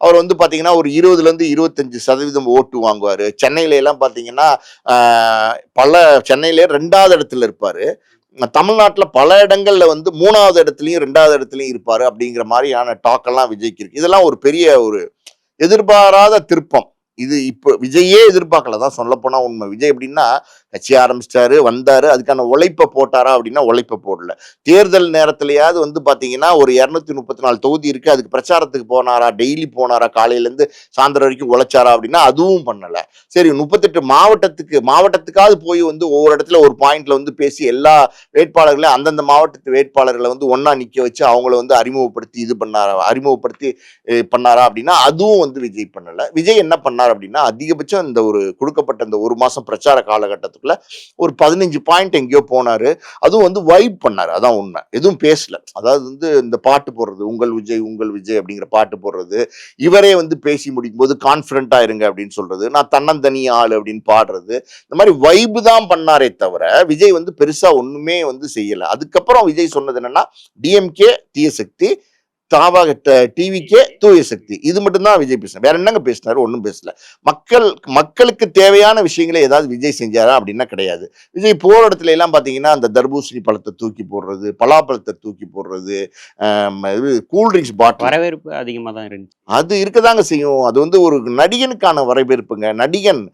அவர் வந்து பாத்தீங்கன்னா ஒரு 20% 25% ஓட்டு வாங்குவாரு. சென்னையில எல்லாம் பாத்தீங்கன்னா பல சென்னையிலே 2வது இடத்துல இருப்பாரு. தமிழ்நாட்டுல பல இடங்கள்ல வந்து 3வது இடத்துலயும் 2வது இடத்துலயும் இருப்பாரு அப்படிங்கிற மாதிரியான டாக் எல்லாம் விஜய்க்கு இருக்கு. இதெல்லாம் ஒரு பெரிய ஒரு எதிர்பாராத திருப்பம். இது இப்ப விஜயே எதிர்பார்க்கல தான் சொல்லப்போனா உண்மை. விஜய் எப்படின்னா, கட்சி ஆரம்பிச்சிட்டாரு, வந்தாரு. அதுக்கான உழைப்ப போட்டாரா அப்படின்னா, உழைப்ப போடல. தேர்தல் நேரத்திலயாவது வந்து பார்த்தீங்கன்னா, ஒரு 234 தொகுதி இருக்கு. அதுக்கு பிரச்சாரத்துக்கு போனாரா? டெய்லி போனாரா? காலையிலேருந்து சாயந்தரம் வரைக்கும் உழைச்சாரா? அப்படின்னா, அதுவும் பண்ணல. சரி 38 மாவட்டத்துக்காவது போய் வந்து ஒவ்வொரு இடத்துல ஒரு பாயிண்ட்ல வந்து பேசி எல்லா வேட்பாளர்களையும் அந்தந்த மாவட்டத்து வேட்பாளர்களை வந்து ஒண்ணா நிக்க வச்சு அவங்கள வந்து அறிமுகப்படுத்தி பண்ணாரா அப்படின்னா அதுவும் வந்து விஜய் பண்ணல. விஜய் என்ன பண்ணார் அப்படின்னா அதிகபட்சம் இந்த ஒரு கொடுக்கப்பட்ட இந்த ஒரு மாசம் பிரச்சார காலகட்டத்துக்குள்ள ஒரு 15 பாயிண்ட் எங்கேயோ போனாரு. அதுவும் வந்து வைப் பண்ணாரு. அதான் உண்மை. எதுவும் பேசல. அதாவது வந்து இந்த பாட்டு போடுறது உங்கள் விஜய் அப்படிங்கிற பாட்டு போடுறது, இவரே வந்து பேசி முடிக்கும் போது கான்பிடண்டா இருங்க அப்படின்னு சொல்றது, நான் தன்னந்தனி ஆள் அப்படின்னு பாடுறது, இந்த மாதிரி வைப்பு தான் பண்ணாரே தவிர விஜய் வந்து பெருசா ஒண்ணுமே வந்து செய்யல. அதுக்கப்புறம் விஜய் சொன்னது என்னன்னா டிஎம்கே தீய சக்தி, டிவிக்கே தூய சக்தி. இது மட்டும் தான் விஜய் பேசினார். வேற என்னங்க பேசினாரு? ஒன்றும் பேசல. மக்களுக்கு தேவையான விஷயங்களை ஏதாவது விஜய் செஞ்சாரா அப்படின்னா கிடையாது. விஜய் போற இடத்துல எல்லாம் பாத்தீங்கன்னா அந்த தர்பூசணி பழத்தை தூக்கி போடுறது, பலாப்பழத்தை தூக்கி போடுறது, கூல்ட்ரிங்க்ஸ் பாட்டில் வரவேற்பு அதிகமா தான் இருந்துச்சு. அது இருக்கதாங்க செய்யும். அது வந்து ஒரு நடிகனுக்கான வரவேற்புங்க. நடிகன்